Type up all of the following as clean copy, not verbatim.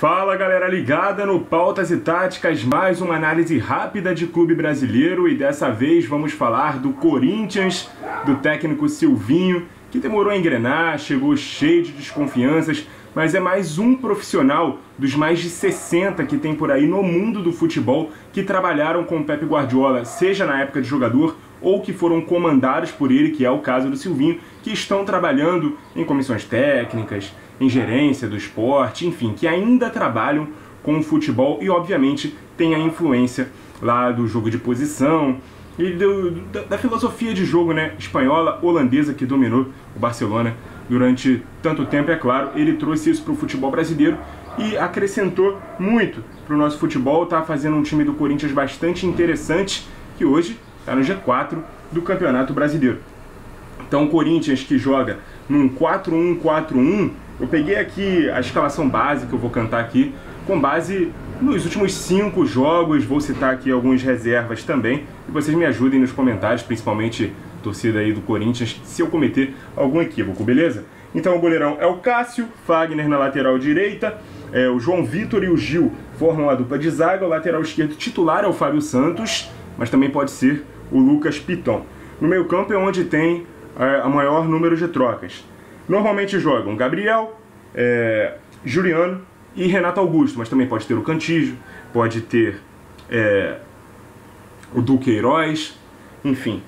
Fala galera ligada no Pautas e Táticas, mais uma análise rápida de clube brasileiro e dessa vez vamos falar do Corinthians, do técnico Silvinho, que demorou a engrenar, chegou cheio de desconfianças, mas é mais um profissional dos mais de 60 que tem por aí no mundo do futebol que trabalharam com o Pep Guardiola, seja na época de jogador ou que foram comandados por ele, que é o caso do Silvinho, que estão trabalhando em comissões técnicas, em gerência do esporte, enfim, que ainda trabalham com o futebol e, obviamente, tem a influência lá do jogo de posição e da filosofia de jogo, né, espanhola, holandesa, que dominou o Barcelona durante tanto tempo. É claro, ele trouxe isso para o futebol brasileiro e acrescentou muito para o nosso futebol, está fazendo um time do Corinthians bastante interessante, que hoje está no G4 do Campeonato Brasileiro. Então o Corinthians, que joga num 4-1-4-1, eu peguei aqui a escalação base que eu vou cantar aqui, com base nos últimos 5 jogos, vou citar aqui algumas reservas também, e vocês me ajudem nos comentários, principalmente torcida aí do Corinthians, se eu cometer algum equívoco, beleza? Então o goleirão é o Cássio, Fagner na lateral direita, o João Vitor e o Gil formam a dupla de zaga, o lateral esquerdo titular é o Fábio Santos, mas também pode ser o Lucas Piton. No meio campo é onde tem a maior número de trocas. Normalmente jogam Gabriel, Juliano e Renato Augusto, mas também pode ter o Cantígio, pode ter o Duqueiroz, enfim.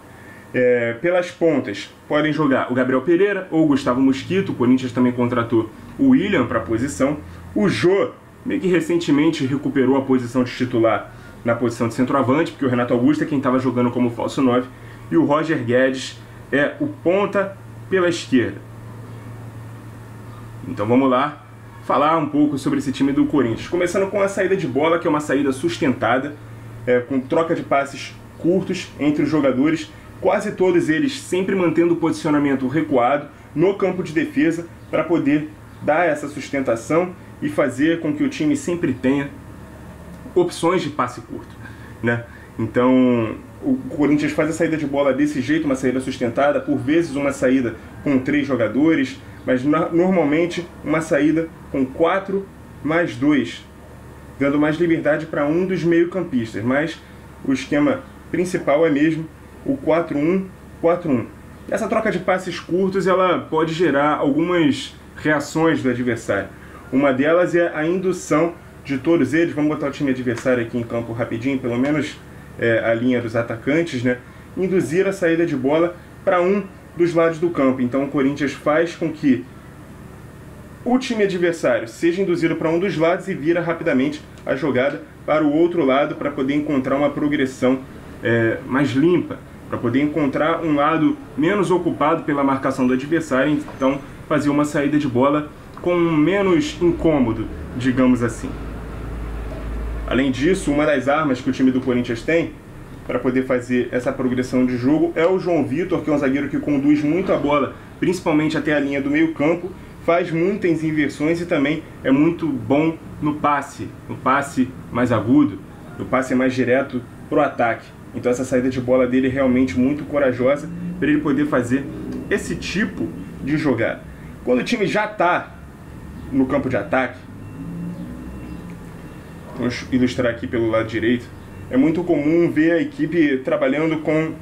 Pelas pontas podem jogar o Gabriel Pereira ou o Gustavo Mosquito, o Corinthians também contratou o William para a posição. O Jô, meio que recentemente recuperou a posição de titular na posição de centroavante, porque o Renato Augusto é quem estava jogando como falso 9, e o Roger Guedes é o ponta pela esquerda. Então vamos lá falar um pouco sobre esse time do Corinthians. Começando com a saída de bola, que é uma saída sustentada, com troca de passes curtos entre os jogadores, quase todos eles sempre mantendo o posicionamento recuado no campo de defesa para poder dar essa sustentação e fazer com que o time sempre tenha opções de passe curto, né? Então o Corinthians faz a saída de bola desse jeito, uma saída sustentada, por vezes uma saída com 3 jogadores, mas normalmente uma saída com 4 mais 2, dando mais liberdade para um dos meio-campistas, mas o esquema principal é mesmo o 4-1-4-1. Essa troca de passes curtos ela pode gerar algumas reações do adversário. Uma delas é a indução de todos eles. Vamos botar o time adversário aqui em campo rapidinho, pelo menos a linha dos atacantes, né? Induzir a saída de bola para um dos lados do campo. Então o Corinthians faz com que o time adversário seja induzido para um dos lados e vira rapidamente a jogada para o outro lado para poder encontrar uma progressão mais limpa, para poder encontrar um lado menos ocupado pela marcação do adversário, então fazer uma saída de bola com menos incômodo, digamos assim. Além disso, uma das armas que o time do Corinthians tem para poder fazer essa progressão de jogo é o João Vitor, que é um zagueiro que conduz muito a bola, principalmente até a linha do meio campo, faz muitas inversões e também é muito bom no passe mais agudo, no passe mais direto para o ataque. Então essa saída de bola dele é realmente muito corajosa para ele poder fazer esse tipo de jogada. Quando o time já está no campo de ataque, vamos ilustrar aqui pelo lado direito, é muito comum ver a equipe trabalhando com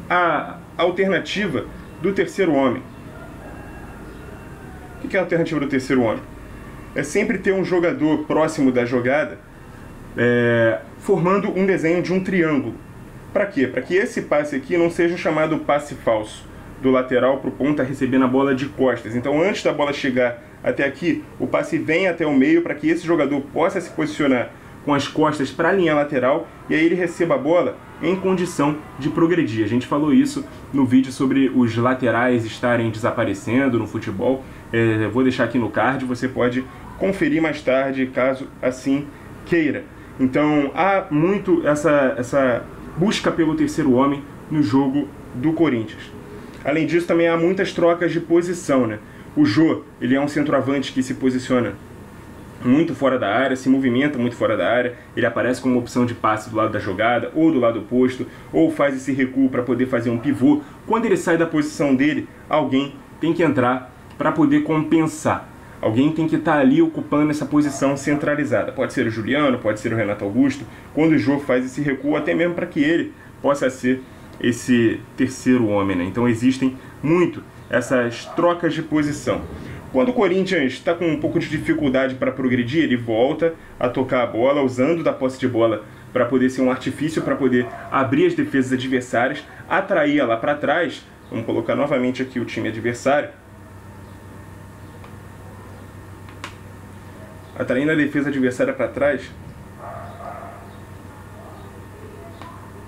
a alternativa do terceiro homem. O que é a alternativa do terceiro homem? É sempre ter um jogador próximo da jogada formando um desenho de um triângulo. Para quê? Para que esse passe aqui não seja chamado passe falso, do lateral para o ponta recebendo a bola de costas. Então antes da bola chegar até aqui, o passe vem até o meio para que esse jogador possa se posicionar com as costas para a linha lateral e aí ele receba a bola em condição de progredir. A gente falou isso no vídeo sobre os laterais estarem desaparecendo no futebol. Vou deixar aqui no card, você pode conferir mais tarde, caso assim queira. Então há muito essa busca pelo terceiro homem no jogo do Corinthians. Além disso, também há muitas trocas de posição, né? O Jô, ele é um centroavante que se posiciona muito fora da área, se movimenta muito fora da área, ele aparece como opção de passe do lado da jogada, ou do lado oposto, ou faz esse recuo para poder fazer um pivô. Quando ele sai da posição dele, alguém tem que entrar para poder compensar. Alguém tem que estar ali ocupando essa posição centralizada. Pode ser o Juliano, pode ser o Renato Augusto. Quando o Jô faz esse recuo, até mesmo para que ele possa ser esse terceiro homem, né? Então existem muito essas trocas de posição. Quando o Corinthians está com um pouco de dificuldade para progredir, ele volta a tocar a bola, usando da posse de bola para poder ser um artifício, para poder abrir as defesas adversárias, atrair lá para trás. Vamos colocar novamente aqui o time adversário. Atraindo a defesa adversária para trás.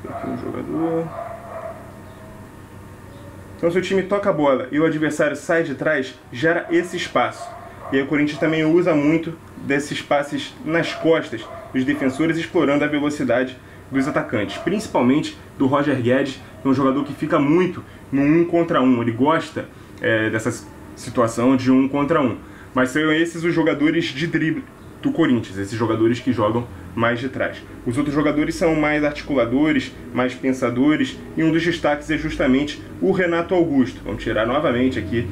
Aqui um jogador. Então, se o time toca a bola e o adversário sai de trás, gera esse espaço. E aí o Corinthians também usa muito desses passes nas costas dos defensores, explorando a velocidade dos atacantes. Principalmente do Roger Guedes, que é um jogador que fica muito no 1 contra 1. Ele gosta dessa situação de 1 contra 1. Mas são esses os jogadores de drible do Corinthians, esses jogadores que jogam mais de trás. Os outros jogadores são mais articuladores, mais pensadores, e um dos destaques é justamente o Renato Augusto. Vamos tirar novamente aqui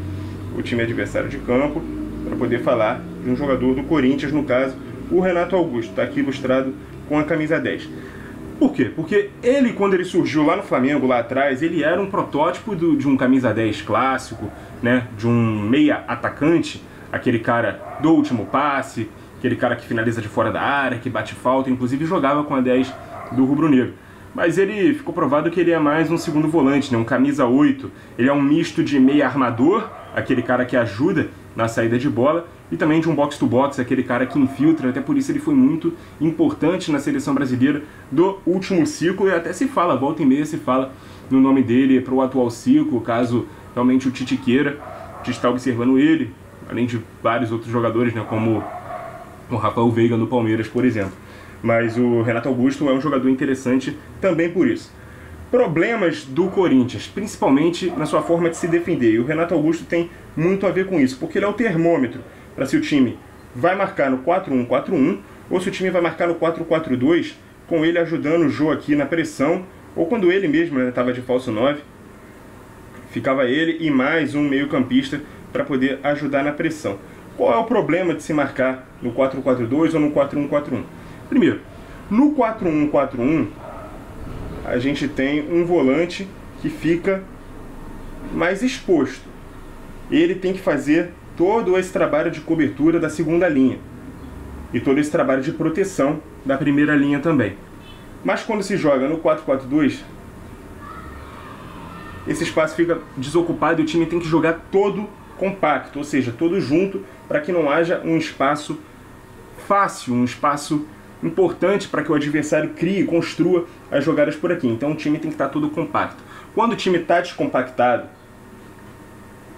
o time adversário de campo para poder falar de um jogador do Corinthians, no caso, o Renato Augusto. Está aqui ilustrado com a camisa 10. Por quê? Porque ele, quando ele surgiu lá no Flamengo, lá atrás, ele era um protótipo de um camisa 10 clássico, né? De um meia atacante, aquele cara do último passe, aquele cara que finaliza de fora da área, que bate falta, inclusive jogava com a 10 do rubro-negro. Mas ele ficou provado que ele é mais um segundo volante, né? Um camisa 8. Ele é um misto de meia armador, aquele cara que ajuda na saída de bola, e também de um box-to-box, aquele cara que infiltra. Até por isso ele foi muito importante na seleção brasileira do último ciclo, e até se fala, volta e meia se fala no nome dele para o atual ciclo, caso realmente o Tite queira. O Tite está observando ele, além de vários outros jogadores, né, como o Rafael Veiga no Palmeiras, por exemplo. Mas o Renato Augusto é um jogador interessante também por isso. Problemas do Corinthians, principalmente na sua forma de se defender. E o Renato Augusto tem muito a ver com isso, porque ele é o termômetro para se o time vai marcar no 4-1-4-1 ou se o time vai marcar no 4-4-2, com ele ajudando o Jô aqui na pressão, ou quando ele mesmo estava de falso 9, ficava ele e mais um meio-campista para poder ajudar na pressão. Qual é o problema de se marcar no 4-4-2 ou no 4-1-4-1? Primeiro, no 4-1-4-1, a gente tem um volante que fica mais exposto. Ele tem que fazer todo esse trabalho de cobertura da segunda linha e todo esse trabalho de proteção da primeira linha também. Mas quando se joga no 4-4-2, esse espaço fica desocupado e o time tem que jogar todo compacto, ou seja, todo junto, para que não haja um espaço fácil, um espaço importante para que o adversário crie, construa as jogadas por aqui. Então o time tem que estar todo compacto. Quando o time está descompactado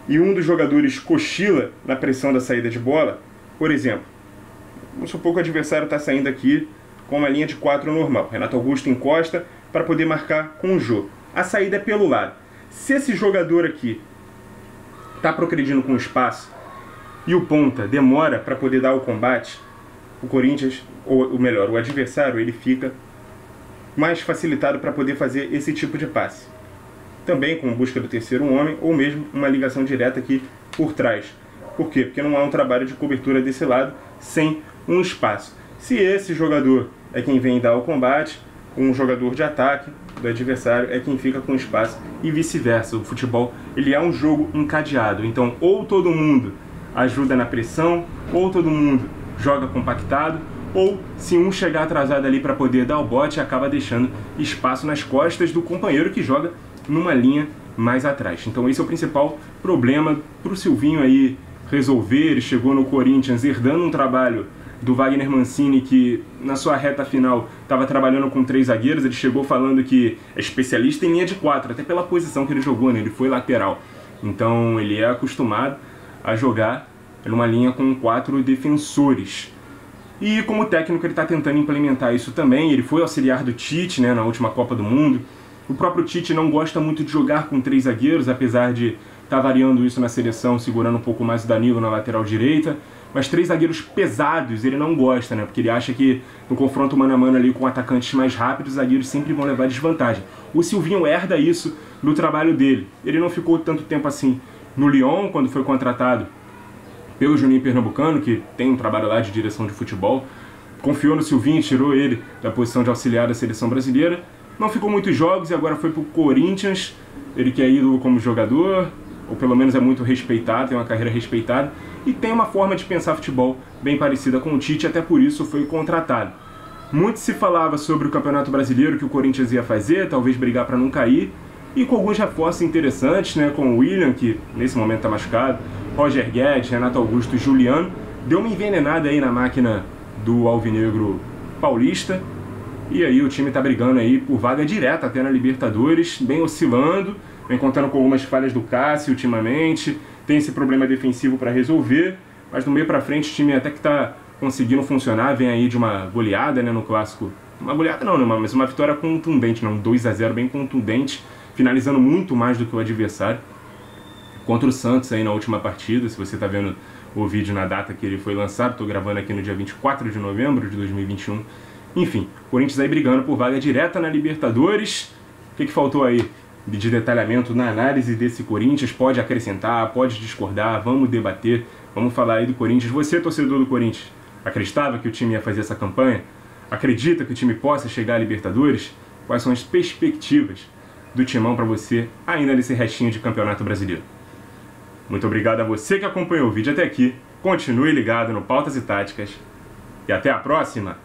e um dos jogadores cochila na pressão da saída de bola, por exemplo, vamos supor que o adversário está saindo aqui com uma linha de 4 normal. Renato Augusto encosta para poder marcar com o Jô. A saída é pelo lado. Se esse jogador aqui está progredindo com espaço e o ponta demora para poder dar o combate, o Corinthians, ou melhor, o adversário, ele fica mais facilitado para poder fazer esse tipo de passe. Também com busca do terceiro homem ou mesmo uma ligação direta aqui por trás. Por quê? Porque não há um trabalho de cobertura desse lado sem um espaço. Se esse jogador é quem vem dar o combate, um jogador de ataque do adversário é quem fica com espaço e vice-versa. O futebol, ele é um jogo encadeado. Então, ou todo mundo ajuda na pressão, ou todo mundo joga compactado, ou se um chegar atrasado ali para poder dar o bote, acaba deixando espaço nas costas do companheiro que joga numa linha mais atrás. Então esse é o principal problema para o Silvinho aí resolver. Ele chegou no Corinthians herdando um trabalho do Wagner Mancini, que na sua reta final estava trabalhando com 3 zagueiros. Ele chegou falando que é especialista em linha de 4, até pela posição que ele jogou, né? Ele foi lateral. Então ele é acostumado a jogar numa linha com 4 defensores. E como técnico ele está tentando implementar isso também. Ele foi auxiliar do Tite, né, na última Copa do Mundo. O próprio Tite não gosta muito de jogar com 3 zagueiros, apesar de estar variando isso na seleção, segurando um pouco mais o Danilo na lateral direita. Mas 3 zagueiros pesados ele não gosta, né? Porque ele acha que no confronto mano a mano ali com atacantes mais rápidos, os zagueiros sempre vão levar desvantagem. O Silvinho herda isso no trabalho dele. Ele não ficou tanto tempo assim no Lyon, quando foi contratado pelo Juninho Pernambucano, que tem um trabalho lá de direção de futebol. Confiou no Silvinho, tirou ele da posição de auxiliar da seleção brasileira. Não ficou muitos jogos e agora foi pro Corinthians. Ele que é ídolo como jogador, ou pelo menos é muito respeitado, tem uma carreira respeitada, e tem uma forma de pensar futebol bem parecida com o Tite, até por isso foi contratado. Muito se falava sobre o Campeonato Brasileiro que o Corinthians ia fazer, talvez brigar para não cair, e com alguns reforços interessantes, né, com o William, que nesse momento está machucado, Roger Guedes, Renato Augusto e Juliano. Deu uma envenenada aí na máquina do Alvinegro Paulista, e aí o time está brigando aí por vaga direta até na Libertadores, bem oscilando, vem contando com algumas falhas do Cássio ultimamente, tem esse problema defensivo para resolver, mas do meio para frente o time até que está conseguindo funcionar, vem aí de uma goleada, né, no clássico. Uma goleada não, mas uma vitória contundente, um 2-0 bem contundente, finalizando muito mais do que o adversário. Contra o Santos aí na última partida, se você está vendo o vídeo na data que ele foi lançado, estou gravando aqui no dia 24 de novembro de 2021. Enfim, Corinthians aí brigando por vaga direta na Libertadores. O que faltou aí de detalhamento na análise desse Corinthians? Pode acrescentar, pode discordar, vamos debater, vamos falar aí do Corinthians. Você, torcedor do Corinthians, acreditava que o time ia fazer essa campanha? Acredita que o time possa chegar à Libertadores? Quais são as perspectivas do Timão para você ainda nesse restinho de Campeonato Brasileiro? Muito obrigado a você que acompanhou o vídeo até aqui. Continue ligado no Pautas e Táticas. E até a próxima!